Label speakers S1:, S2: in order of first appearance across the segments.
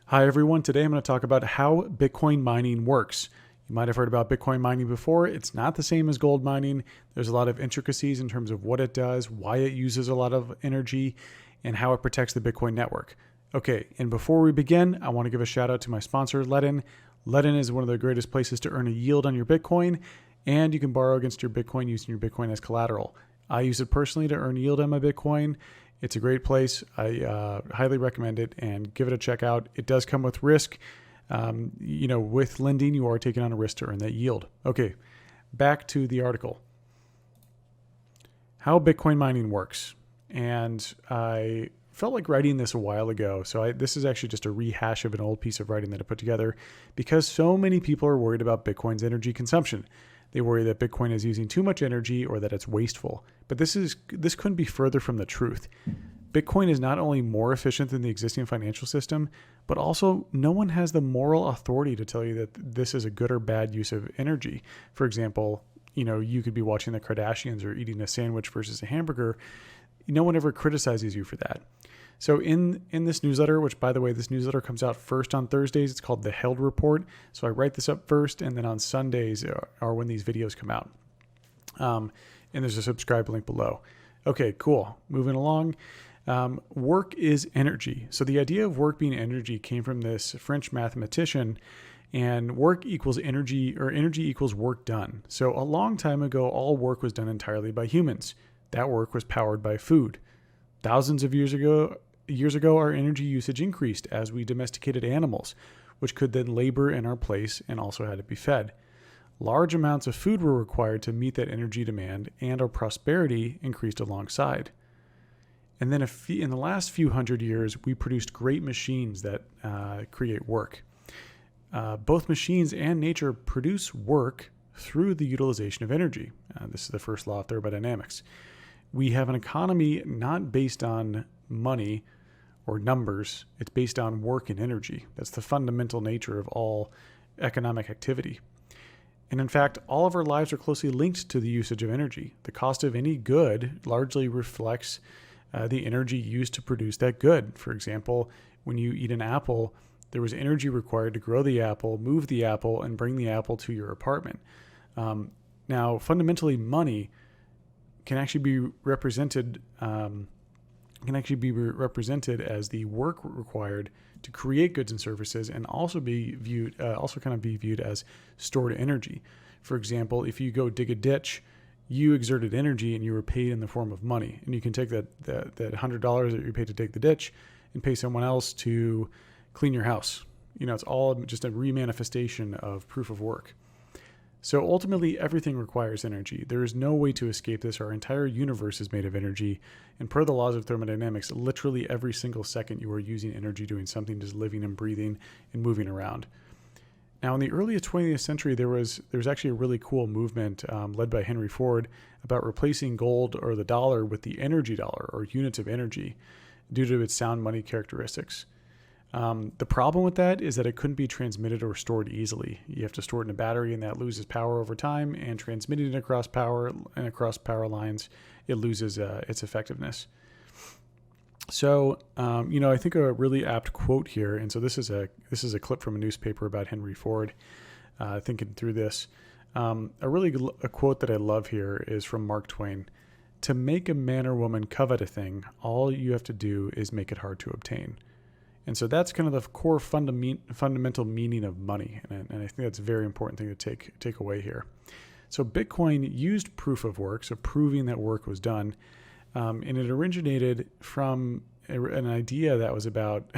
S1: Hi everyone, today I'm going to talk about how Bitcoin mining works. You might have heard about Bitcoin mining before. It's not the same as gold mining. There's a lot of intricacies in terms of what it does, why it uses a lot of energy, and how it protects the Bitcoin network. Okay, and before we begin, I want to give a shout out to my sponsor, Ledn. Ledn is one of the greatest places to earn a yield on your Bitcoin, and you can borrow against your Bitcoin using your Bitcoin as collateral. I use it personally to earn yield on my Bitcoin. It's a great place. I highly recommend it and give it a check out. It does come with risk. With lending, you are taking on a risk to earn that yield. Okay, back to the article. How Bitcoin mining works. And I felt like writing this a while ago. So this is actually just a rehash of an old piece of writing that I put together because so many people are worried about Bitcoin's energy consumption. They worry that Bitcoin is using too much energy or that it's wasteful. But this couldn't be further from the truth. Bitcoin is not only more efficient than the existing financial system, but also no one has the moral authority to tell you that this is a good or bad use of energy. For example, you could be watching the Kardashians or eating a sandwich versus a hamburger. No one ever criticizes you for that. So in this newsletter, which by the way, this newsletter comes out first on Thursdays, it's called the Held Report. So I write this up first, and then on Sundays are when these videos come out. And there's a subscribe link below. Okay, cool. Moving along. Work is energy. So the idea of work being energy came from this French mathematician, and work equals energy, or energy equals work done. So a long time ago, all work was done entirely by humans. That work was powered by food. Thousands of years ago, our energy usage increased as we domesticated animals, which could then labor in our place and also had to be fed. Large amounts of food were required to meet that energy demand, and our prosperity increased alongside. And then in the last few hundred years, we produced great machines that create work. Both machines and nature produce work through the utilization of energy. This is the first law of thermodynamics. We have an economy not based on money or numbers. It's based on work and energy. That's the fundamental nature of all economic activity. And in fact, all of our lives are closely linked to the usage of energy. The cost of any good largely reflects the energy used to produce that good. For example, when you eat an apple, there was energy required to grow the apple, move the apple, and bring the apple to your apartment. Now, fundamentally, money can actually be represented as the work required to create goods and services, and also be viewed as stored energy. For example, if you go dig a ditch, you exerted energy and you were paid in the form of money. And you can take that $100 that you paid to dig the ditch and pay someone else to clean your house. It's all just a remanifestation of proof of work. So ultimately, everything requires energy. There is no way to escape this. Our entire universe is made of energy. And per the laws of thermodynamics, literally every single second you are using energy doing something, just living and breathing and moving around. Now, in the early 20th century, there was actually a really cool movement led by Henry Ford about replacing gold or the dollar with the energy dollar, or units of energy, due to its sound money characteristics. The problem with that is that it couldn't be transmitted or stored easily. You have to store it in a battery, and that loses power over time, and transmitting it across power lines, it loses its effectiveness. So, I think a really apt quote here, and so this is a clip from a newspaper about Henry Ford. Thinking through this, a quote that I love here is from Mark Twain. "To make a man or woman covet a thing, all you have to do is make it hard to obtain." And so that's kind of the core fundamental meaning of money, and I think that's a very important thing to take away here. So Bitcoin used proof of work, so proving that work was done. And it originated from an idea that was about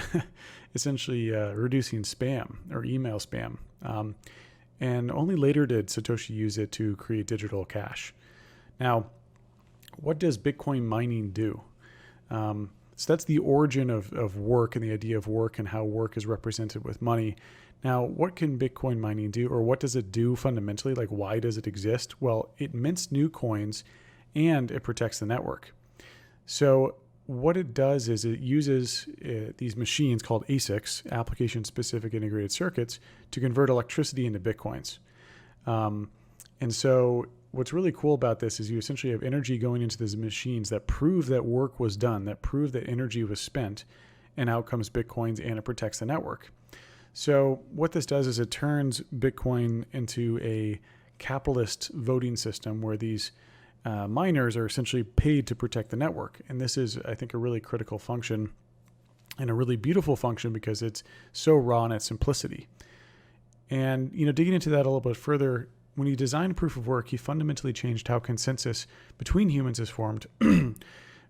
S1: essentially reducing spam or email spam. And only later did Satoshi use it to create digital cash. Now, what does Bitcoin mining do? So that's the origin of work and the idea of work and how work is represented with money. Now, what can Bitcoin mining do, or what does it do fundamentally? Like, why does it exist? Well, it mints new coins and it protects the network. So what it does is it uses these machines called ASICs, application-specific integrated circuits, to convert electricity into Bitcoins. And so what's really cool about this is you essentially have energy going into these machines that prove that work was done, that prove that energy was spent, and out comes Bitcoins, and it protects the network. So what this does is it turns Bitcoin into a capitalist voting system where these miners are essentially paid to protect the network. And this is, I think, a really critical function and a really beautiful function because it's so raw in its simplicity. And, digging into that a little bit further, when he designed proof of work, he fundamentally changed how consensus between humans is formed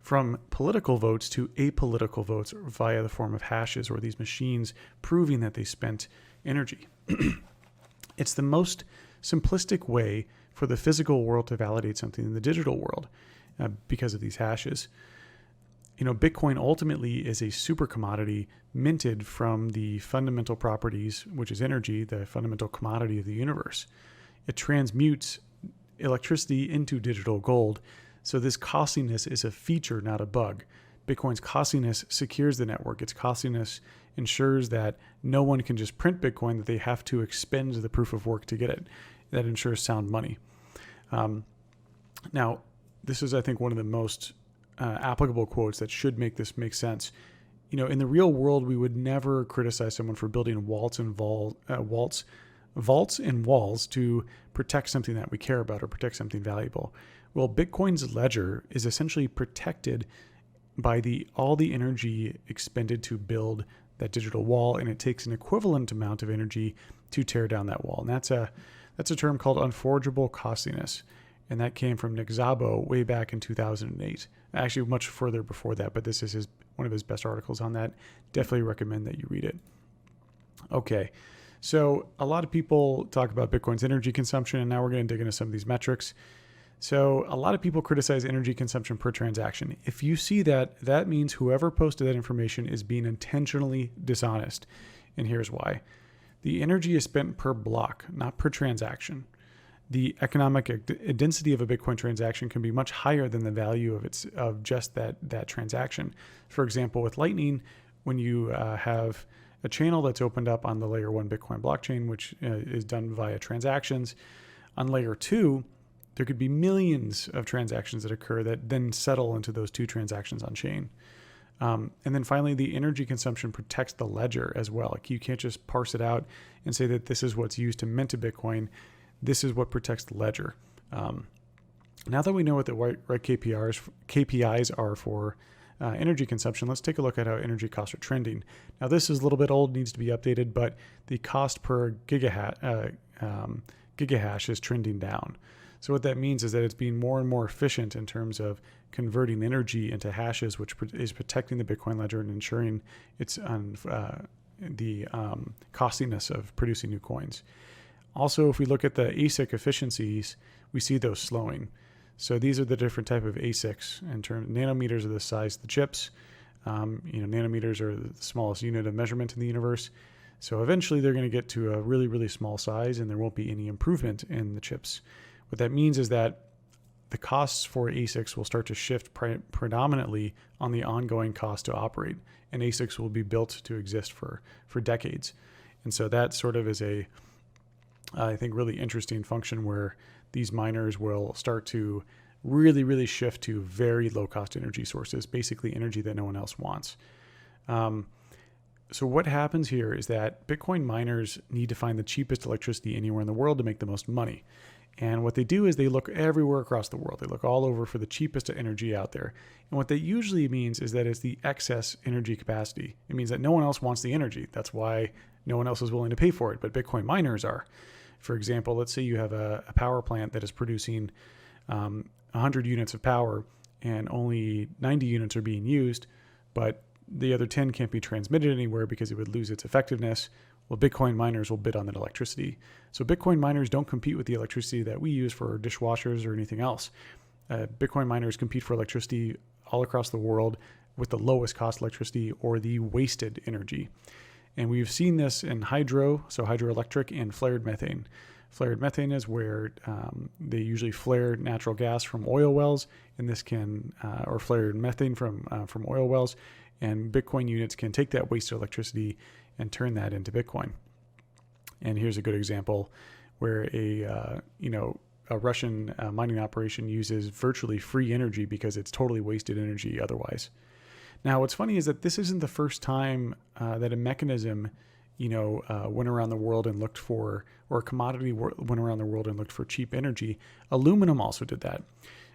S1: from political votes to apolitical votes via the form of hashes, or these machines proving that they spent energy. It's the most simplistic way for the physical world to validate something in the digital world because of these hashes. Bitcoin ultimately is a super commodity minted from the fundamental properties, which is energy, the fundamental commodity of the universe. It transmutes electricity into digital gold. So this costliness is a feature, not a bug. Bitcoin's costliness secures the network. Its costliness ensures that no one can just print Bitcoin, that they have to expend the proof of work to get it. That ensures sound money. Now, this is, I think, one of the most applicable quotes that should make this make sense. In the real world, we would never criticize someone for building vaults and walls to protect something that we care about or protect something valuable. Well, Bitcoin's ledger is essentially protected by all the energy expended to build that digital wall, and it takes an equivalent amount of energy to tear down that wall. And that's a term called unforgeable costliness. And that came from Nick Szabo way back in 2008. Actually, much further before that, but this is one of his best articles on that. Definitely recommend that you read it. Okay, so a lot of people talk about Bitcoin's energy consumption, and now we're going to dig into some of these metrics. So a lot of people criticize energy consumption per transaction. If you see that, that means whoever posted that information is being intentionally dishonest. And here's why. The energy is spent per block, not per transaction. The economic density of a Bitcoin transaction can be much higher than the value of just that transaction. For example, with Lightning, when you have a channel that's opened up on the layer 1 Bitcoin blockchain, which is done via transactions, on layer 2, there could be millions of transactions that occur that then settle into those 2 transactions on chain. And then finally, the energy consumption protects the ledger as well. Like, you can't just parse it out and say that this is what's used to mint a Bitcoin. This is what protects the ledger. Now that we know what the right KPIs are for energy consumption, let's take a look at how energy costs are trending. Now, this is a little bit old, needs to be updated, but the cost per gigahash is trending down. So what that means is that it's being more and more efficient in terms of converting energy into hashes, which is protecting the Bitcoin ledger and ensuring its the costliness of producing new coins. Also, if we look at the ASIC efficiencies, we see those slowing. So these are the different type of ASICs in terms nanometers are the size of the chips. Nanometers are the smallest unit of measurement in the universe. So eventually they're going to get to a really, really small size, and there won't be any improvement in the chips. What that means is that the costs for ASICs will start to shift predominantly on the ongoing cost to operate, and ASICs will be built to exist for decades. And so that sort of is I think, really interesting function where these miners will start to really, really shift to very low cost energy sources, basically energy that no one else wants. So what happens here is that Bitcoin miners need to find the cheapest electricity anywhere in the world to make the most money. And what they do is they look everywhere across the world. They look all over for the cheapest energy out there. And what that usually means is that it's the excess energy capacity. It means that no one else wants the energy. That's why no one else is willing to pay for it, but Bitcoin miners are. For example, let's say you have a power plant that is producing 100 units of power and only 90 units are being used, but the other 10 can't be transmitted anywhere because it would lose its effectiveness. Well, Bitcoin miners will bid on that electricity. So Bitcoin miners don't compete with the electricity that we use for dishwashers or anything else. Bitcoin miners compete for electricity all across the world with the lowest cost electricity or the wasted energy. And we've seen this in hydro, so hydroelectric, and flared methane. Flared methane is where they usually flare natural gas from oil wells, and this can, or flared methane from oil wells, and Bitcoin units can take that wasted electricity and turn that into Bitcoin. And here's a good example where a Russian mining operation uses virtually free energy because it's totally wasted energy otherwise. Now, what's funny is that this isn't the first time that a mechanism, went around the world and looked for, or a commodity went around the world and looked for cheap energy. Aluminum also did that.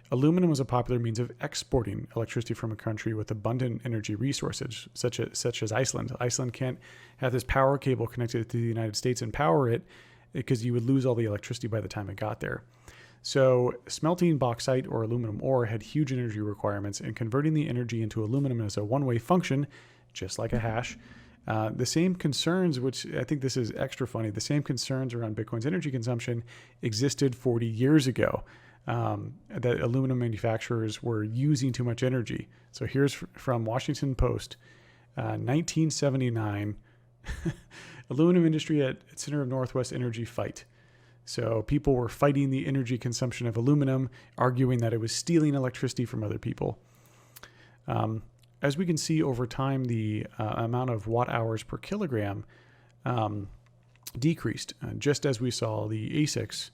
S1: Aluminum was a popular means of exporting electricity from a country with abundant energy resources, such as Iceland. Iceland can't have this power cable connected to the United States and power it because you would lose all the electricity by the time it got there. So smelting bauxite or aluminum ore had huge energy requirements, and converting the energy into aluminum as a one-way function, just like a hash. The same concerns, which I think this is extra funny, the same concerns around Bitcoin's energy consumption existed 40 years ago. That aluminum manufacturers were using too much energy. So here's from Washington Post, 1979, aluminum industry at Center of Northwest Energy fight. So people were fighting the energy consumption of aluminum, arguing that it was stealing electricity from other people. As we can see over time, the amount of watt hours per kilogram decreased, just as we saw the ASICs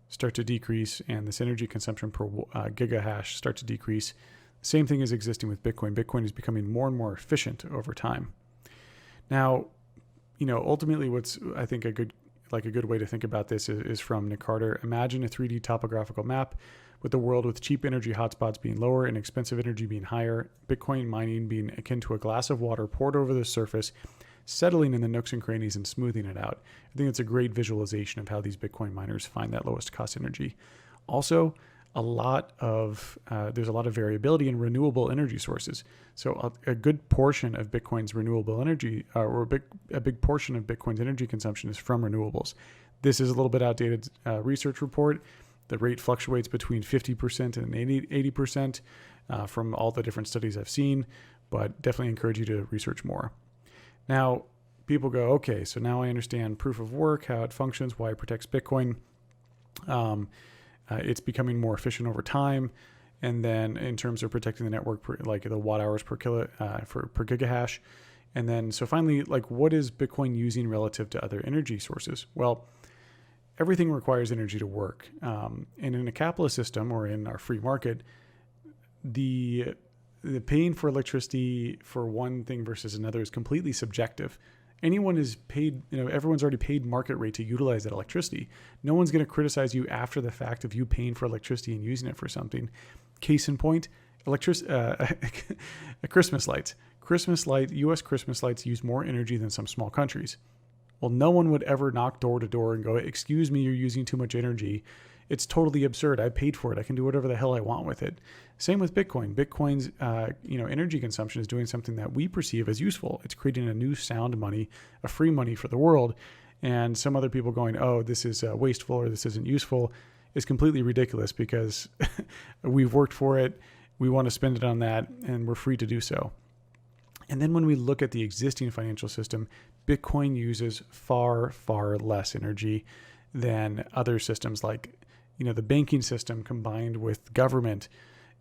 S1: start to decrease and this energy consumption per gigahash start to decrease. The same thing is existing with Bitcoin. Bitcoin is becoming more and more efficient over time. Now, ultimately what's, I think, a good way to think about this is from Nick Carter. Imagine a 3D topographical map with the world with cheap energy hotspots being lower and expensive energy being higher, Bitcoin mining being akin to a glass of water poured over the surface, settling in the nooks and crannies and smoothing it out. I think it's a great visualization of how these Bitcoin miners find that lowest cost energy. Also, there's a lot of variability in renewable energy sources. So a good portion of Bitcoin's renewable energy, or a big portion of Bitcoin's energy consumption is from renewables. This is a little bit outdated research report. The rate fluctuates between 50% and 80% from all the different studies I've seen, but definitely encourage you to research more. Now, people go, okay, so now I understand proof of work, how it functions, why it protects Bitcoin. It's becoming more efficient over time. And then in terms of protecting the network, like the watt hours per gigahash. And then, so finally, what is Bitcoin using relative to other energy sources? Well, everything requires energy to work. And in a capitalist system or in our free market, the paying for electricity for one thing versus another is completely subjective. Anyone is paid, everyone's already paid market rate to utilize that electricity. No one's going to criticize you after the fact of you paying for electricity and using it for something. Case in point, Christmas lights. U.S. Christmas lights use more energy than some small countries. Well, no one would ever knock door to door and go, excuse me, you're using too much energy. It's totally absurd. I paid for it. I can do whatever the hell I want with it. Same with Bitcoin. Bitcoin's energy consumption is doing something that we perceive as useful. It's creating a new sound money, a free money for the world. And some other people going, oh, this is wasteful or this isn't useful, is completely ridiculous because we've worked for it. We want to spend it on that, and we're free to do so. And then when we look at the existing financial system, Bitcoin uses far, far less energy than other systems like, the banking system combined with government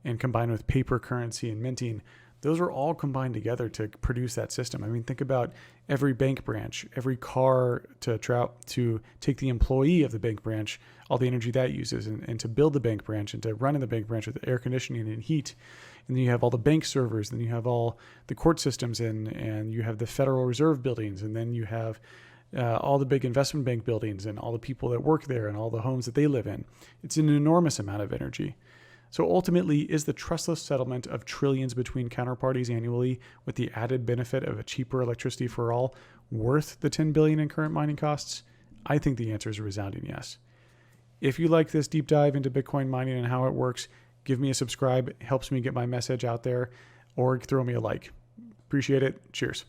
S1: and combined with paper currency and minting. Those are all combined together to produce that system. I mean, think about every bank branch, every car to take the employee of the bank branch, all the energy that uses, and to build the bank branch and to run in the bank branch with air conditioning and heat. And then you have all the bank servers, then you have all the court systems and you have the Federal Reserve buildings, and then you have all the big investment bank buildings and all the people that work there and all the homes that they live in. It's an enormous amount of energy. So ultimately, is the trustless settlement of trillions between counterparties annually with the added benefit of a cheaper electricity for all worth the $10 billion in current mining costs? I think the answer is a resounding yes. If you like this deep dive into Bitcoin mining and how it works, give me a subscribe. It helps me get my message out there, or throw me a like. Appreciate it. Cheers.